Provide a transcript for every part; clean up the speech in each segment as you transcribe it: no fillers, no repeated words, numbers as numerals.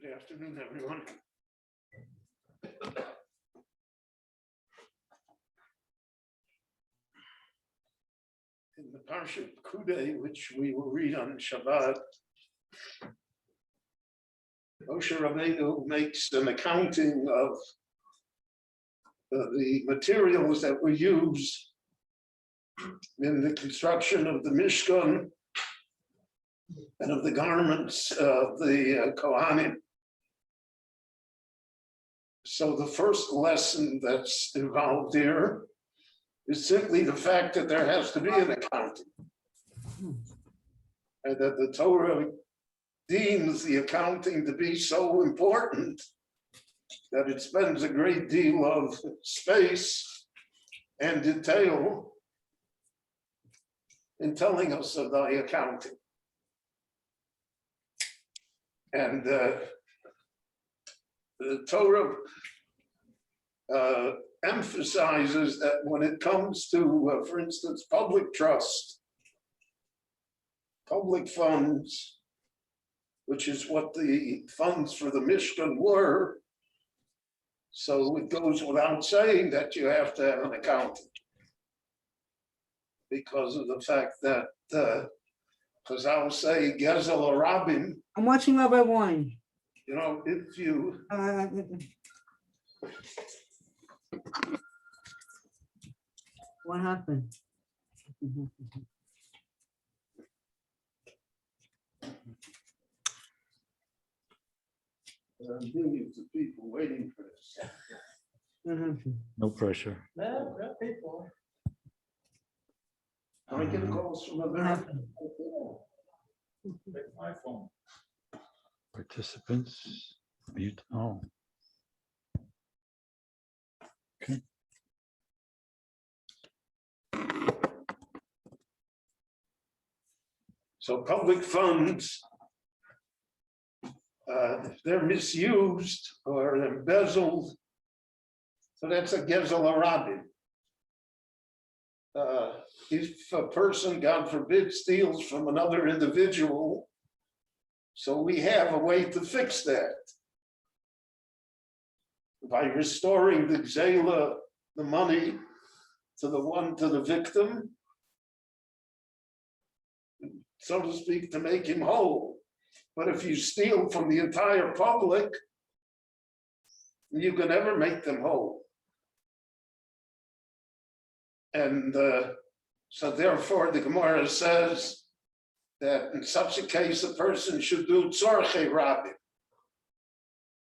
Good afternoon, everyone. In the Parsha Pekudei, which we will read on Shabbat, Moshe Rabbeinu makes an accounting of the materials that were used in the construction of the Mishkan and of the garments of the Kohanim. So the first lesson that's involved here is simply the fact that there has to be an accounting, and that the Torah deems the accounting to be so important that it spends a great deal of space and detail in telling us of the accounting. And the Torah emphasizes that when it comes to, for instance, public trust, public funds, which is what the funds for the Mishkan were, so it goes without saying that you have to have an accountant, because of the fact that Chazal say Gezel Arabim. I'm watching Rabbi Wein. You know, if you what happened? there are millions of people waiting for this. What happened? No pressure. No people. Can I get calls from What America? happened? Take my phone. Participants, mute. Oh. Okay. So public funds, if they're misused or embezzled, so that's a Gezel Arabim. If a person, God forbid, steals from another individual, so we have a way to fix that by restoring the gzela, the money, to the victim, so to speak, to make him whole. But if you steal from the entire public, you can never make them whole. And so therefore the Gemara says that in such a case, a person should do tzorchei rabim.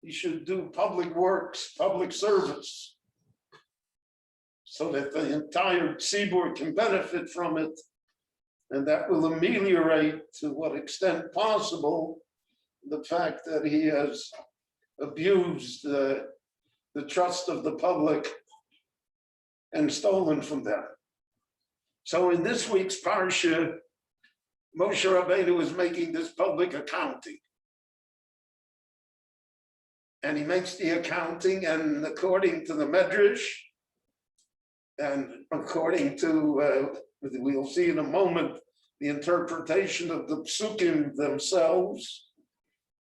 He should do public works, public service, so that the entire tzibur can benefit from it, and that will ameliorate, to what extent possible, the fact that he has abused the trust of the public and stolen from them. So in this week's Parsha, Moshe Rabbeinu is making this public accounting. And he makes the accounting, and according to the Medrash, and according to, we'll see in a moment, the interpretation of the psukim themselves,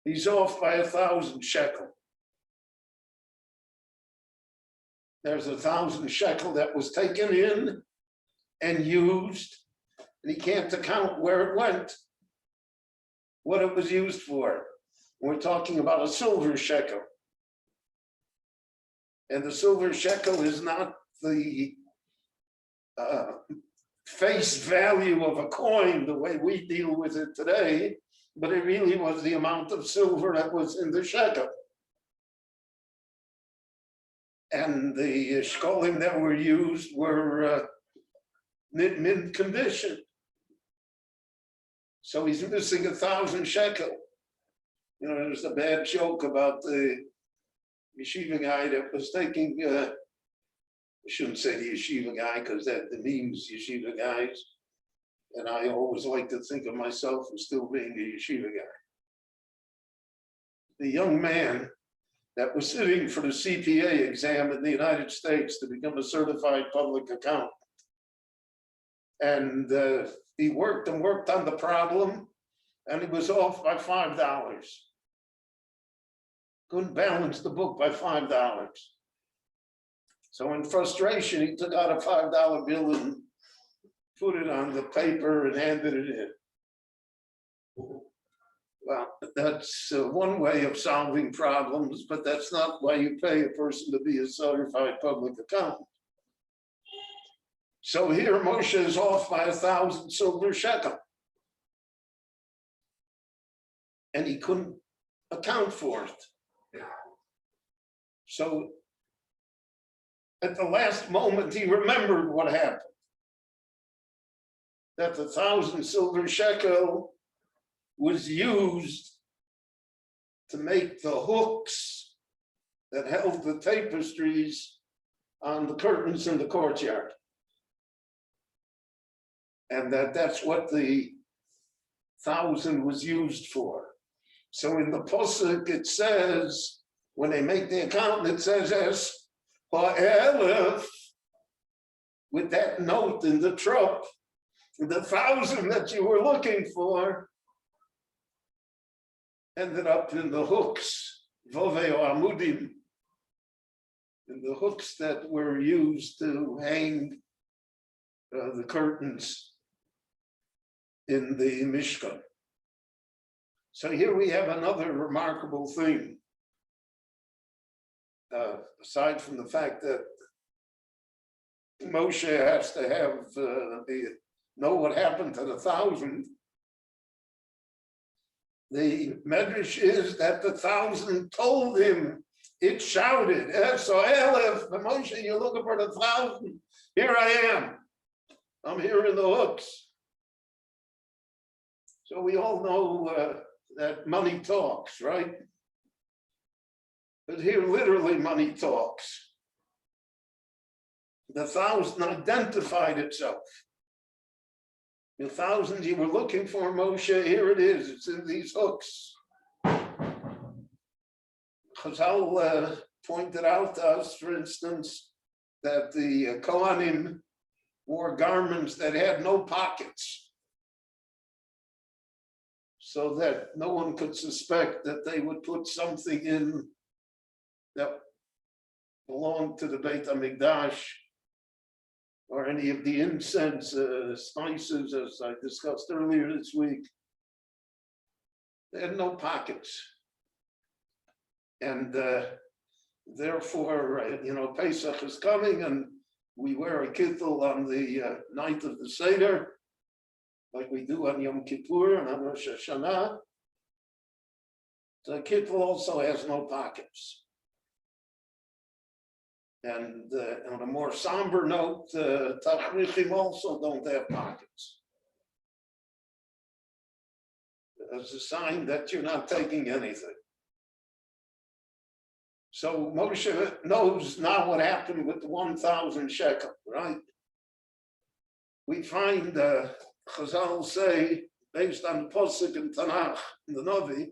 he's off by 1,000 shekel. There's 1,000 shekel that was taken in and used, and he can't account where it went, what it was used for. We're talking about a silver shekel. And the silver shekel is not the face value of a coin the way we deal with it today, but it really was the amount of silver that was in the shekel. And the shkolim that were used were mint condition. So he's missing 1,000 shekel. You know, there's a bad joke about the yeshiva guy that was taking, I shouldn't say the yeshiva guy, because that demeans yeshiva guys. And I always like to think of myself as still being a yeshiva guy. The young man that was sitting for the CPA exam in the United States to become a certified public accountant. And he worked on the problem, and he was off by $5. couldn't balance the book by $5. So in frustration, he took out a $5 bill and put it on the paper and handed it in. Well, that's one way of solving problems, but that's not why you pay a person to be a certified public accountant. So here Moshe is off by 1,000 silver shekel. And he couldn't account for it. So at the last moment, he remembered what happened. That the 1,000 silver shekel was used to make the hooks that held the tapestries on the curtains in the courtyard. And that's what the 1,000 was used for. So in the Pasuk, it says, when they make the account, it says, as ha'elef, with that note in the trup, the 1,000 that you were looking for ended up in the hooks, vovei or amudim, in the hooks that were used to hang the curtains in the Mishkan. So here we have another remarkable thing. Aside from the fact that Moshe has to have know what happened to the 1,000, the medrash is that the 1,000 told him, it shouted, so Elef, Moshe, you're looking for the 1,000, here I am. I'm here in the hooks. So we all know that money talks, right? But here literally money talks. The 1,000 identified itself. The 1,000 you were looking for, Moshe, here it is, it's in these hooks. Chazal pointed out to us, for instance, that the Kohanim wore garments that had no pockets, so that no one could suspect that they would put something in that belonged to the Beit HaMikdash, or any of the incense spices, as I discussed earlier this week. They had no pockets. And therefore, Pesach is coming, and we wear a kittel on the night of the Seder, like we do on Yom Kippur and on Rosh Hashanah. The kittel also has no pockets. And on a more somber note, tachrichim also don't have pockets. As a sign that you're not taking anything. So Moshe knows now what happened with the 1,000 shekel, right? We find Chazal say, based on the Pasuk in Tanakh, in the Navi,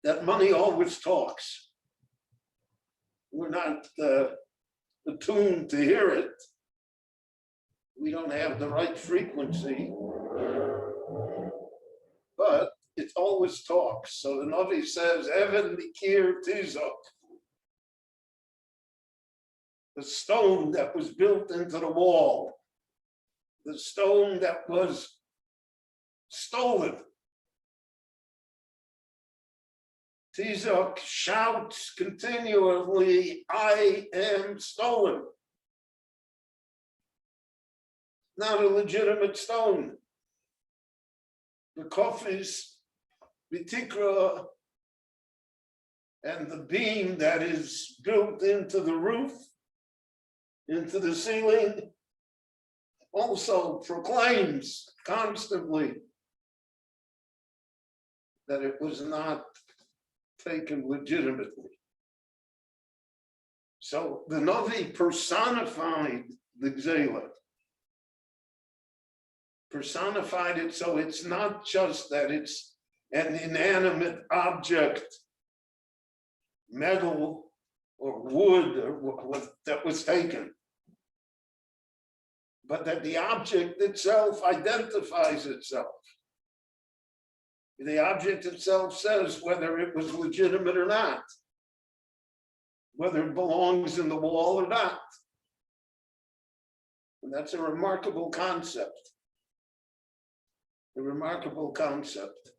that money always talks. We're not attuned to hear it. We don't have the right frequency, but it always talks. So the Navi says, Even Mikir Tizok, the stone that was built into the wall, the stone that was stolen. Tizok shouts continually, I am stolen. Not a legitimate stone. The kofis, the tikra, and the beam that is built into the roof, into the ceiling, also proclaims constantly that it was not taken legitimately. So the Navi personified the Gzela, personified it, so it's not just that it's an inanimate object, metal or wood or what that was taken, but that the object itself identifies itself. The object itself says whether it was legitimate or not, whether it belongs in the wall or not. And that's a remarkable concept. A remarkable concept.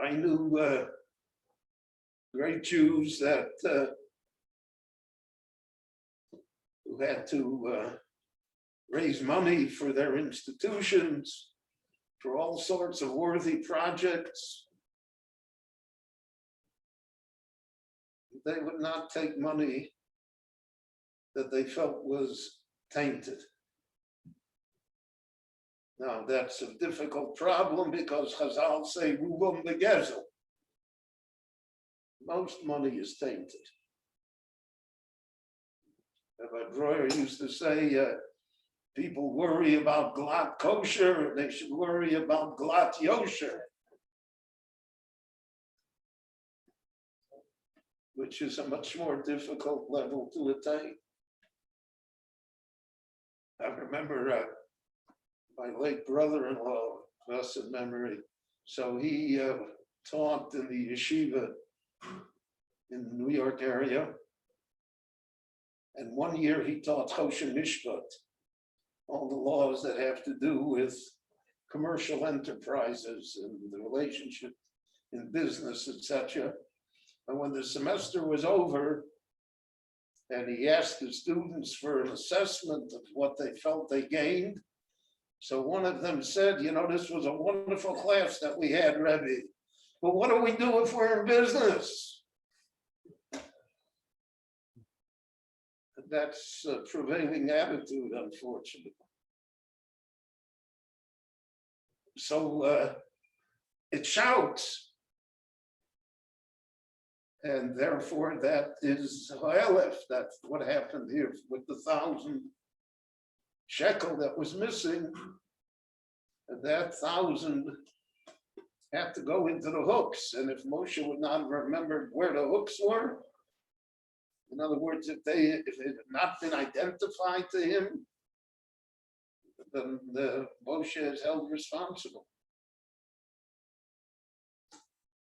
I knew great Jews that who had to raise money for their institutions, for all sorts of worthy projects. They would not take money that they felt was tainted. Now that's a difficult problem because Chazal say Rubam begezel. Most money is tainted. Rabbi Breuer used to say people worry about glatt kosher, they should worry about glatt yosher, which is a much more difficult level to attain. I remember my late brother-in-law, blessed memory, so he taught in the yeshiva in the New York area. And one year he taught Choshen Mishpat, all the laws that have to do with commercial enterprises and the relationship in business, etc. And when the semester was over, and he asked the students for an assessment of what they felt they gained. So one of them said, you know, this was a wonderful class that we had, Rebbe, but what do we do if we're in business? That's a prevailing attitude, unfortunately. So it shouts. And therefore that is Ha'elef. That's what happened here with the 1,000 shekel that was missing. And that 1,000 had to go into the hooks. And if Moshe would not have remembered where the hooks were, in other words, if it had not been identified to him, then the Moshe is held responsible.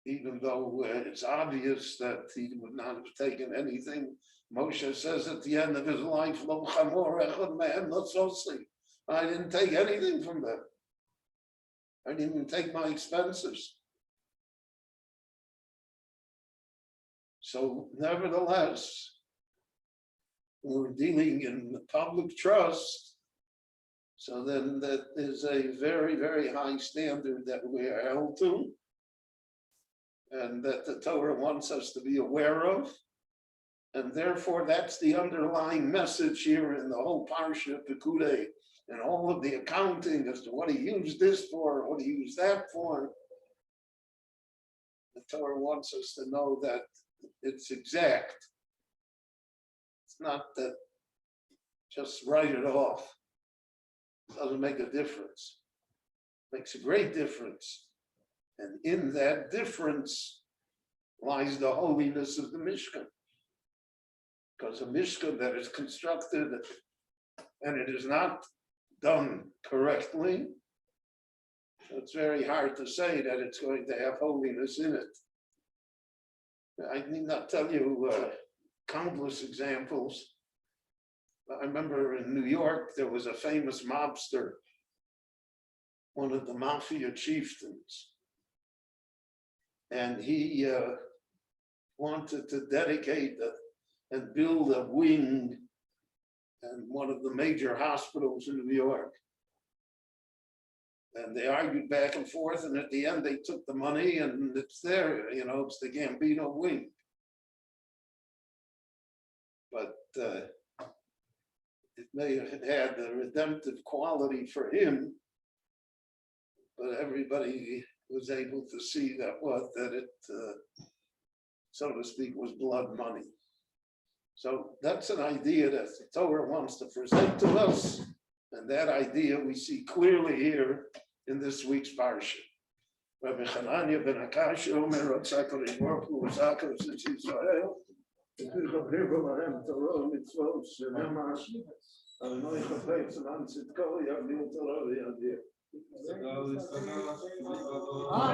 Even though it's obvious that he would not have taken anything. Moshe says at the end of his life, Lo chamor echad mehem notzotzi. I didn't take anything from them. I didn't even take my expenses. So nevertheless, we're dealing in the public trust. So then that is a very, very high standard that we are held to, and that the Torah wants us to be aware of. And therefore, that's the underlying message here in the whole Parsha Pekudei, and all of the accounting as to what he used this for, what he used that for. The Torah wants us to know that it's exact. It's not that just write it off. It doesn't make a difference. It makes a great difference. And in that difference lies the holiness of the Mishkan. Because a Mishkan that is constructed and it is not done correctly, it's very hard to say that it's going to have holiness in it. I need not tell you countless examples. I remember in New York, there was a famous mobster, one of the mafia chieftains. And he wanted to dedicate and build a wing in one of the major hospitals in New York. And they argued back and forth, and at the end they took the money and it's there, you know, it's the Gambino wing. But it may have had the redemptive quality for him, but everybody was able to see that it, so to speak, was blood money. So that's an idea that the Torah wants to present to us, and that idea we see clearly here in this week's parsha. Rabbi Hanania ben Akash, Omer Ratzakar Yimorku Zakar since Israel. Ah.